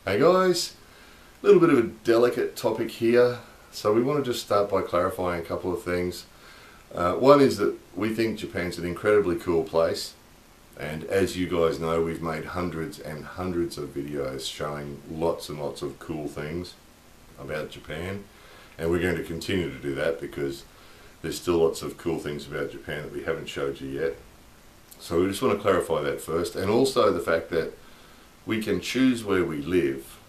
Hey guys, a little bit of a delicate topic here. So we want to just start by clarifying a couple of things. One is that we think Japan's an incredibly cool place, and as you guys know, we've made hundreds and hundreds of videos showing lots and lots of cool things about Japan, and we're going to continue to do that because there's still lots of cool things about Japan that we haven't showed you yet. So we just want to clarify that first, and also the fact that we can choose where we live,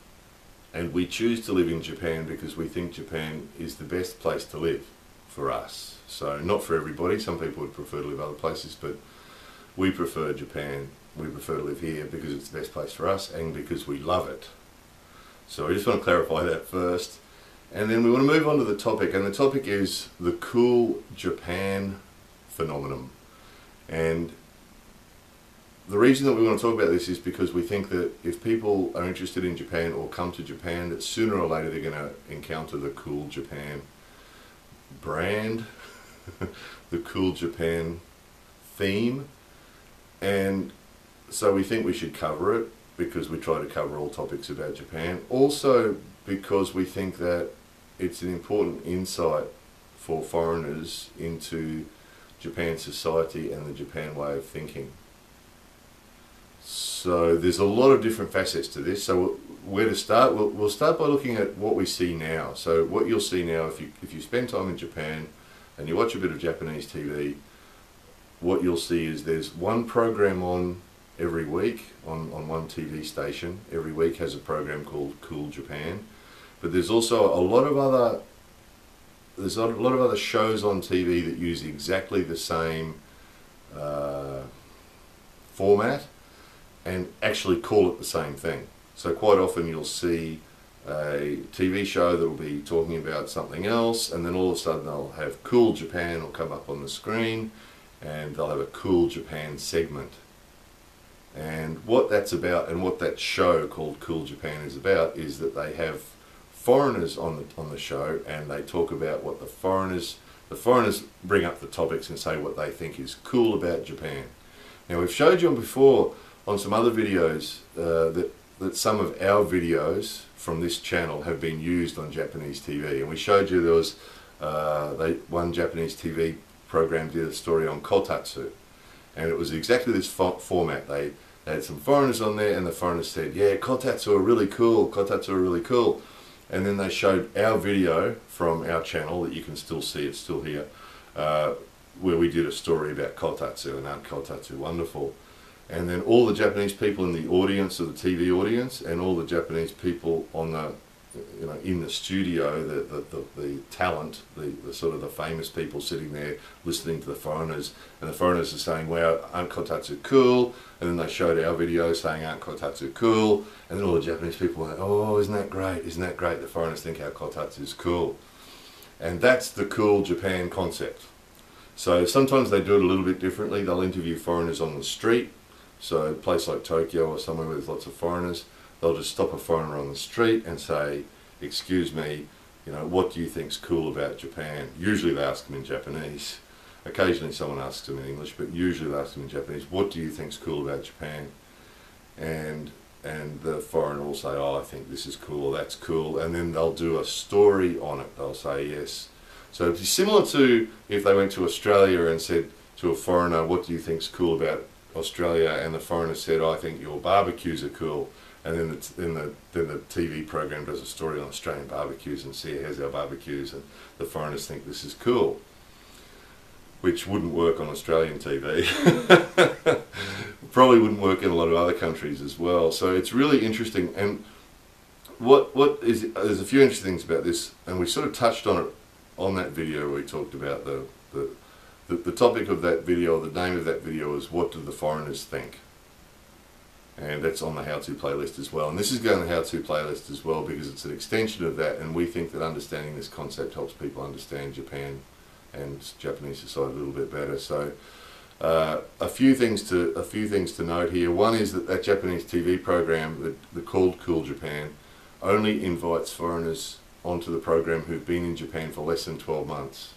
and we choose to live in Japan because we think Japan is the best place to live for us. So not for everybody, some people would prefer to live other places, but we prefer Japan, we prefer to live here because it's the best place for us and because we love it. So we just want to clarify that first, and then we want to move on to the topic, and the topic is the cool Japan phenomenon. And the reason that we want to talk about this is because we think that if people are interested in Japan or come to Japan, that sooner or later they're going to encounter the cool Japan brand, the cool Japan theme, and so we think we should cover it because we try to cover all topics about Japan. Also because we think that it's an important insight for foreigners into Japan society and the Japan way of thinking. So there's a lot of different facets to this. So where to start? We'll start by looking at what we see now. So what you'll see now, if you spend time in Japan and you watch a bit of Japanese TV, what you'll see is there's one program on every week on one TV station. Every week has a program called Cool Japan, but there's also a lot of other shows on TV that use exactly the same format and actually call it the same thing. So quite often you'll see a TV show that will be talking about something else, and then all of a sudden they'll have Cool Japan will come up on the screen, and they'll have a Cool Japan segment. And what that's about, and what that show called Cool Japan is about, is that they have foreigners on the show, and they talk about what the foreigners bring up the topics and say what they think is cool about Japan. Now we've showed you before on some other videos that some of our videos from this channel have been used on Japanese TV, and we showed you there was one Japanese TV program did a story on kotatsu, and it was exactly this format. They had some foreigners on there, and the foreigners said, yeah, kotatsu are really cool, kotatsu are really cool. And then they showed our video from our channel that you can still see, it's still here, where we did a story about kotatsu, and aren't kotatsu wonderful? And then all the Japanese people in the audience, of the TV audience, and all the Japanese people on the, in the studio, the talent, the sort of the famous people sitting there listening to the foreigners, and the foreigners are saying, wow, aren't kotatsu cool? And then they showed our video saying, aren't kotatsu cool? And then all the Japanese people were like, oh, isn't that great? Isn't that great? The foreigners think our kotatsu is cool. And that's the cool Japan concept. So sometimes they do it a little bit differently. They'll interview foreigners on the street. So a place like Tokyo or somewhere where there's lots of foreigners, they'll just stop a foreigner on the street and say, excuse me, what do you think's cool about Japan? Usually they ask them in Japanese. Occasionally someone asks them in English, but usually they ask them in Japanese, what do you think's cool about Japan? And the foreigner will say, oh, I think this is cool, or that's cool, and then they'll do a story on it. They'll say yes. So it'd be similar to if they went to Australia and said to a foreigner, what do you think's cool about Australia? And the foreigner said, I think your barbecues are cool. And then the TV program does a story on Australian barbecues and see, here's our barbecues, and the foreigners think this is cool, which wouldn't work on Australian TV. Probably wouldn't work in a lot of other countries as well. So it's really interesting. And there's a few interesting things about this, and we sort of touched on it on that video where we talked about the topic of that video, the name of that video is What Do the Foreigners Think? And that's on the how-to playlist as well. And this is going on the how-to playlist as well because it's an extension of that, and we think that understanding this concept helps people understand Japan and Japanese society a little bit better. So a few things to note here. One is that Japanese TV program, the called Cool Japan, only invites foreigners onto the program who've been in Japan for less than 12 months.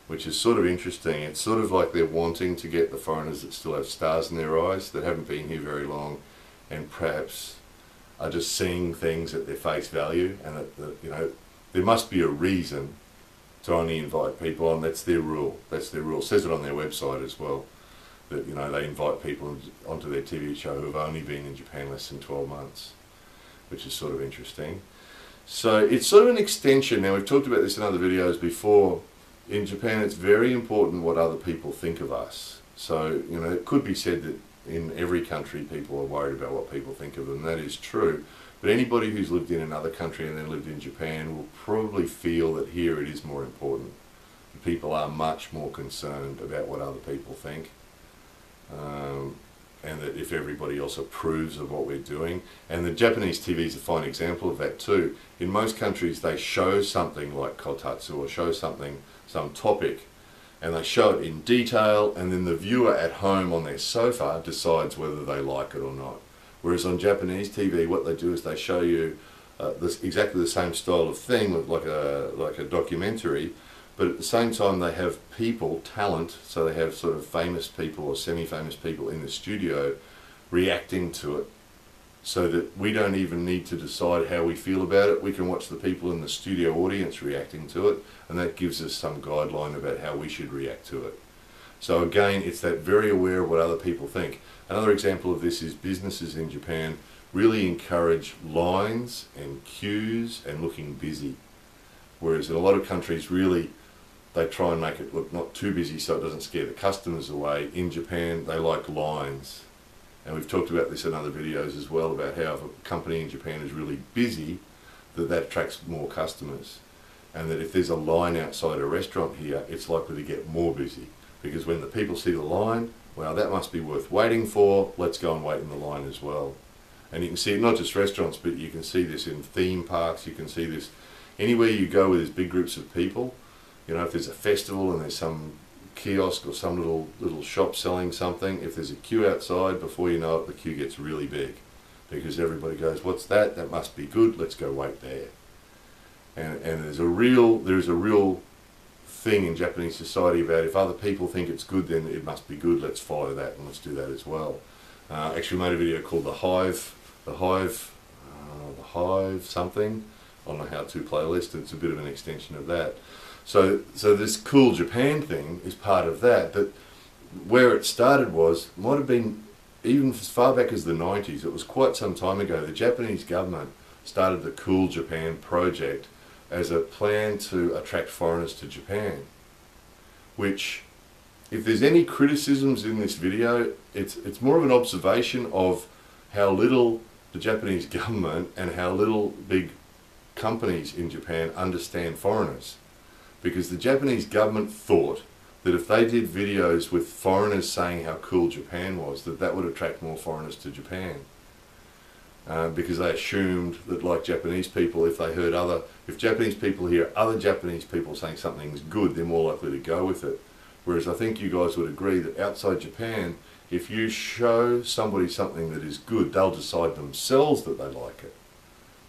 which is sort of interesting. It's sort of like they're wanting to get the foreigners that still have stars in their eyes, that haven't been here very long, and perhaps are just seeing things at their face value, and that you know, there must be a reason to only invite people on. That's their rule. That's their rule. It says it on their website as well, that, you know, they invite people onto their TV show who have only been in Japan less than 12 months, which is sort of interesting. So it's sort of an extension. Now, we've talked about this in other videos before. In Japan, it's very important what other people think of us. So, you know, it could be said that in every country people are worried about what people think of them. That is true. But anybody who's lived in another country and then lived in Japan will probably feel that here it is more important. People are much more concerned about what other people think. And that if everybody else approves of what we're doing. And the Japanese TV is a fine example of that too. In most countries they show something like kotatsu, or show something, some topic, and they show it in detail, and then the viewer at home on their sofa decides whether they like it or not. Whereas on Japanese TV, what they do is they show you exactly the same style of thing, with like a documentary, but at the same time they have people, talent, so they have sort of famous people or semi-famous people in the studio reacting to it, so that we don't even need to decide how we feel about it. We can watch the people in the studio audience reacting to it, and that gives us some guideline about how we should react to it. So again, it's that very aware of what other people think. Another example of this is businesses in Japan really encourage lines and queues and looking busy. Whereas in a lot of countries, really, they try and make it look not too busy so it doesn't scare the customers away. In Japan, they like lines. And we've talked about this in other videos as well, about how if a company in Japan is really busy, that attracts more customers. And that if there's a line outside a restaurant here, it's likely to get more busy. Because when the people see the line, well, that must be worth waiting for, let's go and wait in the line as well. And you can see it not just restaurants, but you can see this in theme parks, you can see this anywhere you go where there's big groups of people. You know, if there's a festival and there's some kiosk or some little shop selling something, if there's a queue outside, before you know it, the queue gets really big. Because everybody goes, what's that? That must be good, let's go wait there. And there's a real thing in Japanese society about if other people think it's good, then it must be good, let's follow that and let's do that as well. Actually made a video called the Hive something on the how-to playlist. It's a bit of an extension of that. So this Cool Japan thing is part of that, but where it started might have been even as far back as the 90s. It was quite some time ago. The Japanese government started the Cool Japan project as a plan to attract foreigners to Japan, which, if there's any criticisms in this video, it's more of an observation of how little the Japanese government and how little big companies in Japan understand foreigners. Because the Japanese government thought that if they did videos with foreigners saying how cool Japan was, that would attract more foreigners to Japan. Because they assumed that, like Japanese people, if Japanese people hear other Japanese people saying something's good, they're more likely to go with it. Whereas I think you guys would agree that outside Japan, if you show somebody something that is good, they'll decide themselves that they like it.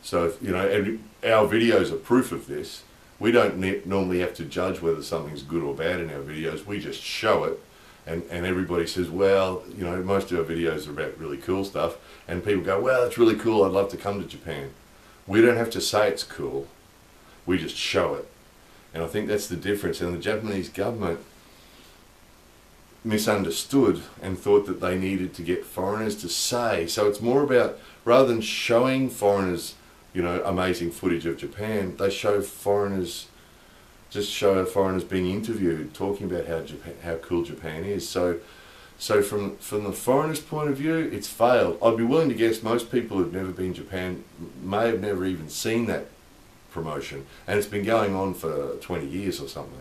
So, if, you know, our videos are proof of this. We don't normally have to judge whether something's good or bad in our videos. We just show it, and everybody says, well, you know, most of our videos are about really cool stuff, and people go, well, it's really cool, I'd love to come to Japan. We don't have to say it's cool. We just show it. And I think that's the difference. And the Japanese government misunderstood and thought that they needed to get foreigners to say. So it's more about, rather than showing foreigners, you know, amazing footage of Japan, they show foreigners, foreigners being interviewed, talking about how cool Japan is. So from the foreigner's point of view, it's failed. I'd be willing to guess most people who've never been to Japan may have never even seen that promotion, and it's been going on for 20 years or something.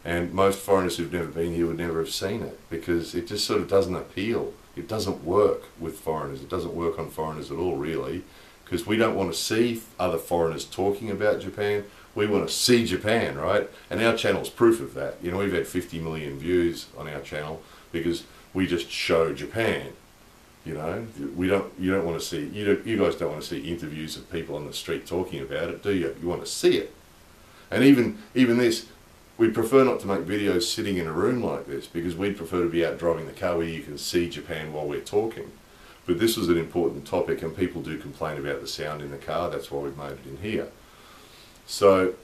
And most foreigners who've never been here would never have seen it, because it just sort of doesn't appeal. It doesn't work with foreigners. It doesn't work on foreigners at all, really. Because we don't want to see other foreigners talking about Japan. We want to see Japan, right? And our channel's proof of that. You know, we've had 50 million views on our channel because we just show Japan. You know, you don't want to see, you guys don't want to see interviews of people on the street talking about it, do you? You want to see it. And even this, we'd prefer not to make videos sitting in a room like this, because we'd prefer to be out driving the car where you can see Japan while we're talking. But this was an important topic, and people do complain about the sound in the car. That's why we've made it in here. So,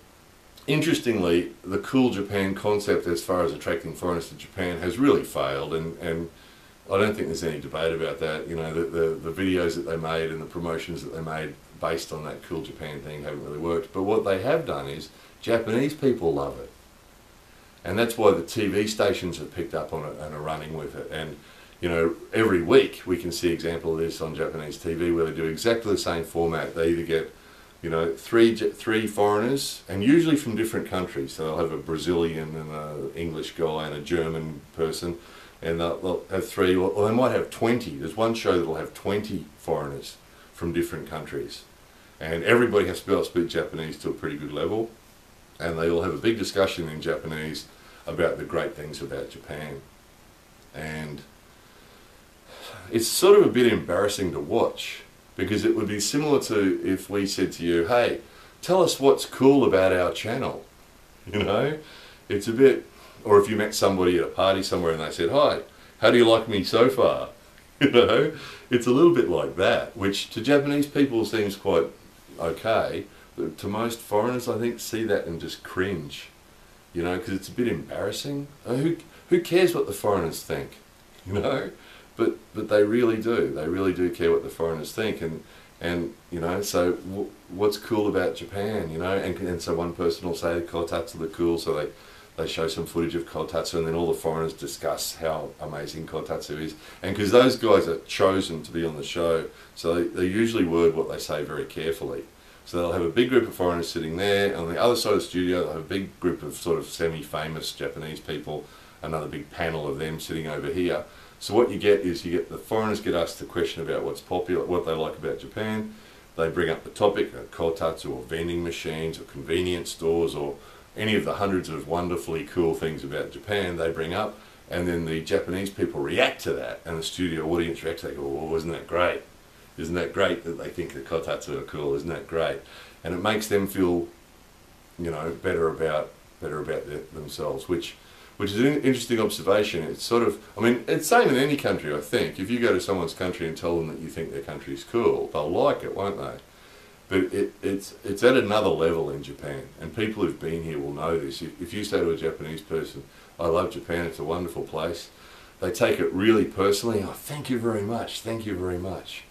interestingly, the Cool Japan concept as far as attracting foreigners to Japan has really failed, and I don't think there's any debate about that. You know, the videos that they made and the promotions that they made based on that Cool Japan thing haven't really worked. But what they have done is Japanese people love it. And that's why the TV stations have picked up on it and are running with it. And, you know, every week we can see example of this on Japanese TV where they do exactly the same format. They either get, you know, three foreigners, and usually from different countries. So they'll have a Brazilian and an English guy and a German person, and they'll have three, or they might have 20. There's one show that'll have 20 foreigners from different countries. And everybody has to be able to speak Japanese to a pretty good level. And they all have a big discussion in Japanese about the great things about Japan. And it's sort of a bit embarrassing to watch, because it would be similar to if we said to you, hey, tell us what's cool about our channel. You know, it's a bit, or if you met somebody at a party somewhere and they said, hi, how do you like me so far? You know, it's a little bit like that, which to Japanese people seems quite okay, but to most foreigners, I think, see that and just cringe, you know, because it's a bit embarrassing. Who cares what the foreigners think, you know? But they really do. They really do care what the foreigners think, and you know. So what's cool about Japan, you know? And so one person will say kotatsu are cool, so they show some footage of kotatsu, and then all the foreigners discuss how amazing kotatsu is. And because those guys are chosen to be on the show, so they usually word what they say very carefully. So they'll have a big group of foreigners sitting there. On the other side of the studio, they'll have a big group of sort of semi-famous Japanese people, another big panel of them sitting over here. So what you get is the foreigners get asked the question about what's popular, what they like about Japan. They bring up the topic, kotatsu or vending machines or convenience stores or any of the hundreds of wonderfully cool things about Japan they bring up, and then the Japanese people react to that, and the studio audience reacts. They go, oh, isn't that great? Isn't that great that they think the kotatsu are cool? Isn't that great? And it makes them feel, you know, better about themselves, which is an interesting observation. It's sort of, I mean, it's the same in any country, I think. If you go to someone's country and tell them that you think their country's cool, they'll like it, won't they? But it's at another level in Japan, and people who've been here will know this. If you say to a Japanese person, I love Japan, it's a wonderful place, they take it really personally. Oh, thank you very much, thank you very much.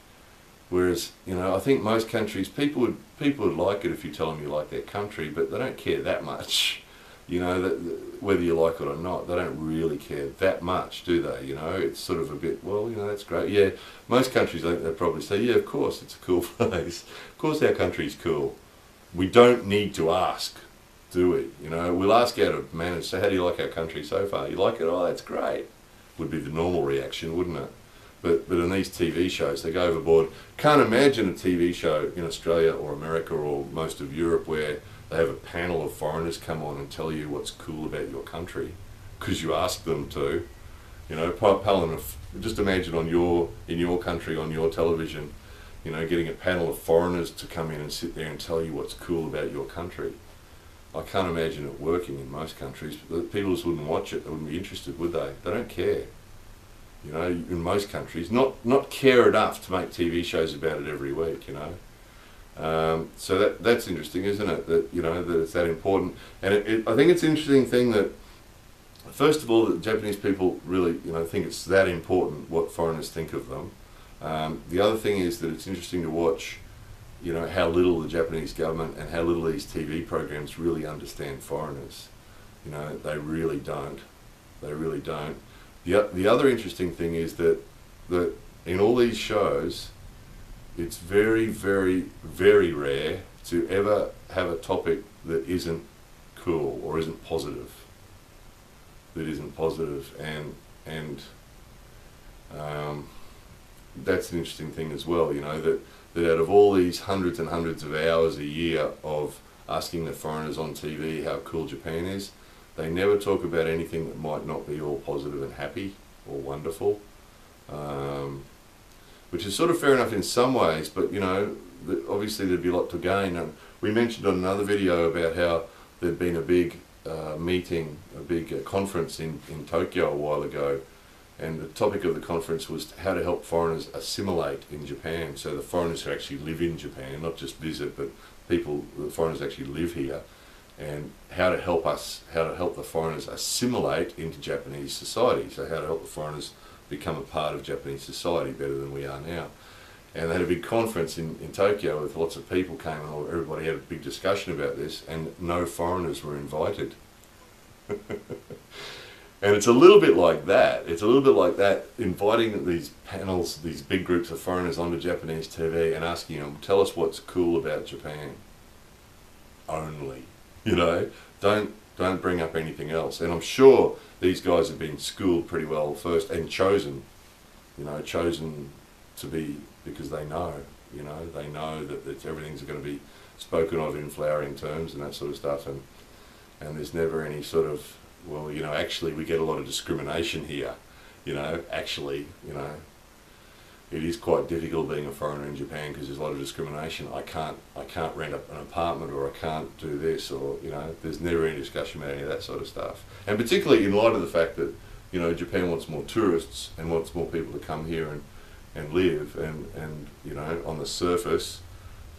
Whereas, you know, I think most countries, people would like it if you tell them you like their country, but they don't care that much. You know, whether you like it or not, they don't really care that much, do they? You know, it's sort of a bit, well, you know, that's great. Yeah, most countries, I think they'd probably say, yeah, of course, it's a cool place. Of course our country's cool. We don't need to ask, do we? You know, we'll ask out of manners, so how do you like our country so far? You like it? Oh, that's great. Would be the normal reaction, wouldn't it? But in these TV shows, they go overboard. Can't imagine a TV show in Australia or America or most of Europe where they have a panel of foreigners come on and tell you what's cool about your country because you asked them to. You know, Palin, just imagine in your country, on your television, you know, getting a panel of foreigners to come in and sit there and tell you what's cool about your country. I can't imagine it working in most countries. People just wouldn't watch it. They wouldn't be interested, would they? They don't care. You know, in most countries, not care enough to make TV shows about it every week, you know. So that's interesting, isn't it? That, you know, that it's that important. And I think it's an interesting thing that, first of all, that Japanese people really, you know, think it's that important what foreigners think of them. The other thing is that it's interesting to watch, you know, how little the Japanese government and how little these TV programs really understand foreigners. You know, they really don't. They really don't. The other interesting thing is that in all these shows, it's very, very, very rare to ever have a topic that isn't cool or isn't positive. That isn't positive, and that's an interesting thing as well. You know, that out of all these hundreds and hundreds of hours a year of asking the foreigners on TV how cool Japan is, they never talk about anything that might not be all positive and happy or wonderful. Which is sort of fair enough in some ways, but you know, obviously there'd be a lot to gain. And we mentioned on another video about how there'd been a big meeting, a big conference in Tokyo a while ago, And the topic of the conference was how to help foreigners assimilate in Japan. So the foreigners who actually live in Japan, not just visit, but the foreigners actually live here, and how to help the foreigners assimilate into Japanese society. So how to help the foreigners become a part of Japanese society better than we are now. And they had a big conference in Tokyo with lots of people came, and everybody had a big discussion about this, and no foreigners were invited. And it's a little bit like that. It's a little bit like that, inviting these panels, these big groups of foreigners onto Japanese TV and asking them, tell us what's cool about Japan. Only. You know, don't bring up anything else. And I'm sure these guys have been schooled pretty well first and chosen to be, because they know that everything's going to be spoken of in flowering terms and that sort of stuff, and there's never any sort of, well, actually we get a lot of discrimination here, it is quite difficult being a foreigner in Japan because there's a lot of discrimination. I can't rent an apartment, or I can't do this, or there's never any discussion about any of that sort of stuff. And particularly in light of the fact that Japan wants more tourists and wants more people to come here and live, and on the surface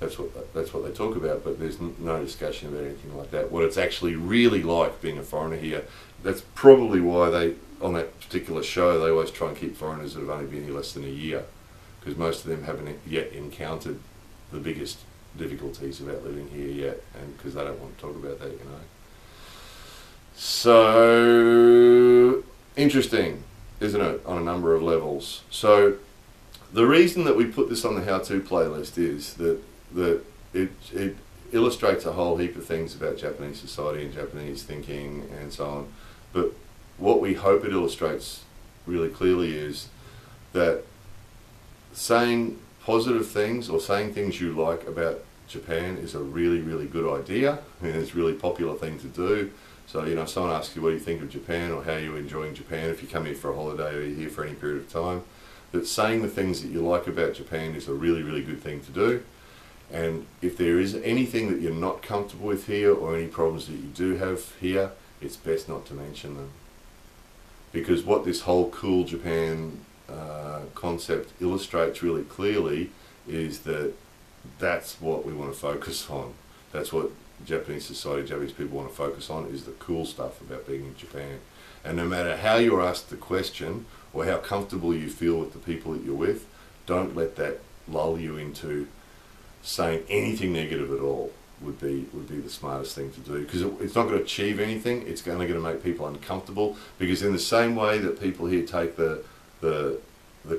that's what they talk about, but there's no discussion about anything like that. What it's actually really like being a foreigner here. That's probably why they, on that particular show, they always try and keep foreigners that have only been here less than a year, because most of them haven't yet encountered the biggest difficulties about living here yet, and because they don't want to talk about that, So interesting, isn't it, on a number of levels? So the reason that we put this on the how-to playlist is that it illustrates a whole heap of things about Japanese society and Japanese thinking and so on. But what we hope it illustrates really clearly is that saying positive things or saying things you like about Japan is a really, really good idea, and it's a really popular thing to do. So, if someone asks you what do you think of Japan, or how you're enjoying Japan, if you come here for a holiday or you're here for any period of time, that saying the things that you like about Japan is a really, really good thing to do. And if there is anything that you're not comfortable with here, or any problems that you do have here, it's best not to mention them. Because what this whole cool Japan concept illustrates really clearly is that that's what we want to focus on. That's what Japanese society, Japanese people want to focus on, is the cool stuff about being in Japan. And no matter how you're asked the question, or how comfortable you feel with the people that you're with, don't let that lull you into saying anything negative at all. Would be the smartest thing to do, because it's not going to achieve anything. It's only going to make people uncomfortable, because in the same way that people here take the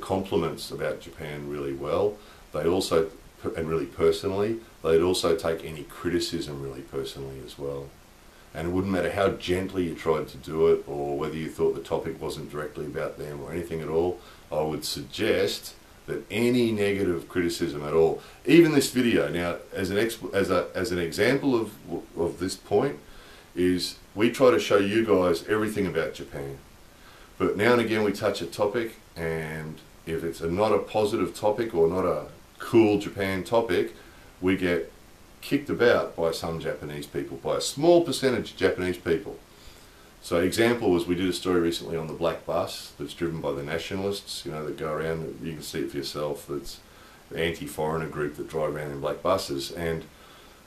compliments about Japan really well, they also, and really personally, they'd also take any criticism really personally as well. And it wouldn't matter how gently you tried to do it, or whether you thought the topic wasn't directly about them or anything at all. I would suggest that any negative criticism at all, even this video now, as an example of this point, is we try to show you guys everything about Japan. But now and again we touch a topic, and if it's not a positive topic or not a cool Japan topic, we get kicked about by some Japanese people, by a small percentage of Japanese people. So example was, we did a story recently on the black bus that's driven by the nationalists, that go around, you can see it for yourself, that's the anti-foreigner group that drive around in black buses. And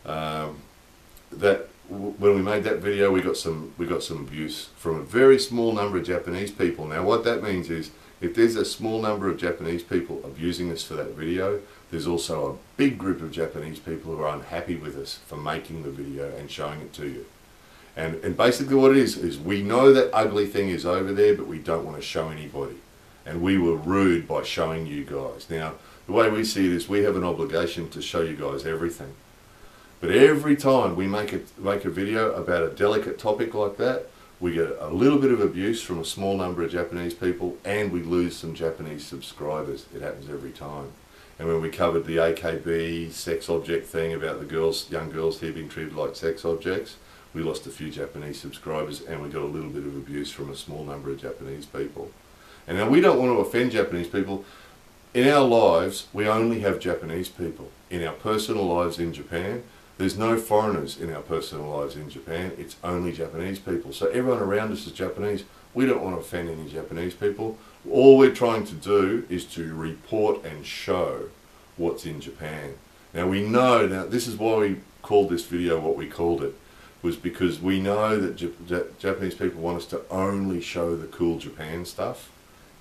that when we made that video, we got some abuse from a very small number of Japanese people. Now what that means is, if there's a small number of Japanese people abusing us for that video, there's also a big group of Japanese people who are unhappy with us for making the video and showing it to you. And basically what it is we know that ugly thing is over there, but we don't want to show anybody. And we were rude by showing you guys. Now, the way we see it is, we have an obligation to show you guys everything. But every time we make a video about a delicate topic like that, we get a little bit of abuse from a small number of Japanese people, and we lose some Japanese subscribers. It happens every time. And when we covered the AKB sex object thing about the young girls here being treated like sex objects, we lost a few Japanese subscribers, and we got a little bit of abuse from a small number of Japanese people. And now we don't want to offend Japanese people. In our lives, we only have Japanese people. In our personal lives in Japan, there's no foreigners in our personal lives in Japan. It's only Japanese people. So everyone around us is Japanese. We don't want to offend any Japanese people. All we're trying to do is to report and show what's in Japan. Now we know, now this is why we called this video what we called it, was because we know that Japanese people want us to only show the cool Japan stuff.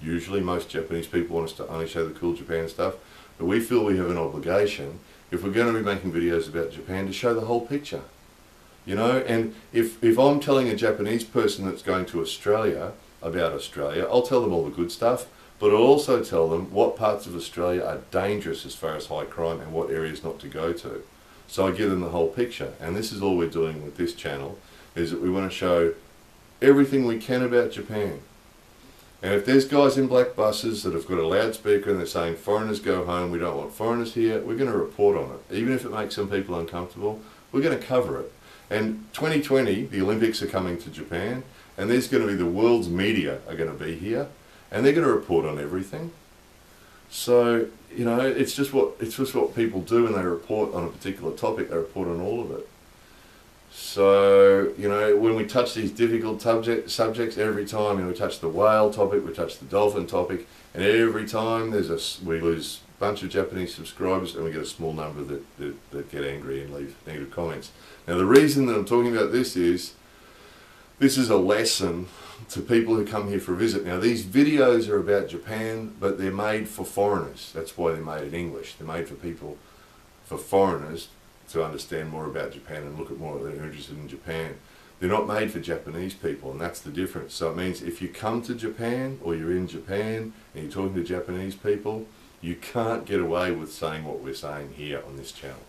Usually most Japanese people want us to only show the cool Japan stuff, but we feel we have an obligation, if we're going to be making videos about Japan, to show the whole picture. You know, and if I'm telling a Japanese person that's going to Australia about Australia, I'll tell them all the good stuff, but I'll also tell them what parts of Australia are dangerous as far as high crime and what areas not to go to. So I give them the whole picture, and this is all we're doing with this channel, is that we want to show everything we can about Japan. And if there's guys in black buses that have got a loudspeaker and they're saying foreigners go home, we don't want foreigners here, we're going to report on it. Even if it makes some people uncomfortable, we're going to cover it. And 2020, the Olympics are coming to Japan, and there's going to be the world's media are going to be here, and they're going to report on everything. So, you know, it's just what people do when they report on a particular topic. They report on all of it. So, you know, when we touch these difficult subjects, every time, you know, we touch the whale topic, we touch the dolphin topic, and every time we lose a bunch of Japanese subscribers, and we get a small number that get angry and leave negative comments. Now, the reason that I'm talking about this is a lesson to people who come here for a visit. Now, these videos are about Japan, but they're made for foreigners. That's why they're made in English. They're made for people, for foreigners, to understand more about Japan and look at more that are interested in Japan. They're not made for Japanese people, and that's the difference. So it means if you come to Japan, or you're in Japan, and you're talking to Japanese people, you can't get away with saying what we're saying here on this channel.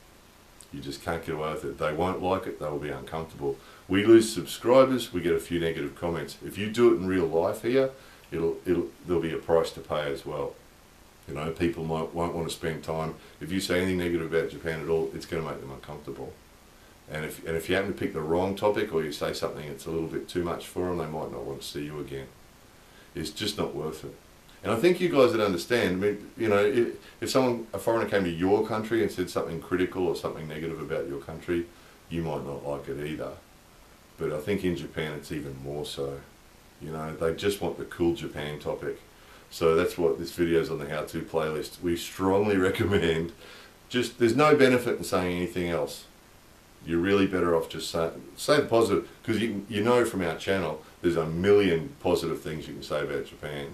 You just can't get away with it. They won't like it, they will be uncomfortable. We lose subscribers, we get a few negative comments. If you do it in real life here, there'll be a price to pay as well. You know, people won't want to spend time. If you say anything negative about Japan at all, it's going to make them uncomfortable. And if you happen to pick the wrong topic, or you say something that's a little bit too much for them, they might not want to see you again. It's just not worth it. And I think you guys would understand, I mean, you know, if a foreigner came to your country and said something critical or something negative about your country, you might not like it either. But I think in Japan it's even more so. You know, they just want the cool Japan topic. So that's what this video is on the how-to playlist. We strongly recommend, there's no benefit in saying anything else. You're really better off just say the positive, because you know from our channel, there's a million positive things you can say about Japan.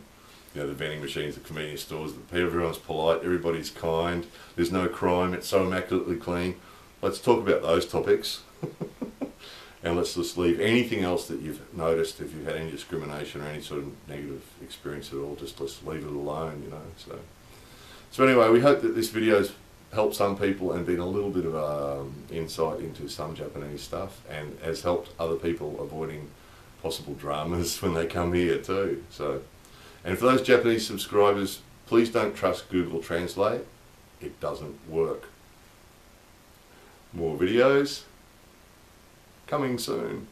You know, the vending machines, the convenience stores, everyone's polite, everybody's kind, there's no crime, it's so immaculately clean. Let's talk about those topics. And let's just leave anything else that you've noticed, if you've had any discrimination or any sort of negative experience at all, just let's leave it alone, you know. So anyway, we hope that this video's helped some people and been a little bit of insight into some Japanese stuff, and has helped other people avoiding possible dramas when they come here too. So, and for those Japanese subscribers, please don't trust Google Translate. It doesn't work. More videos coming soon.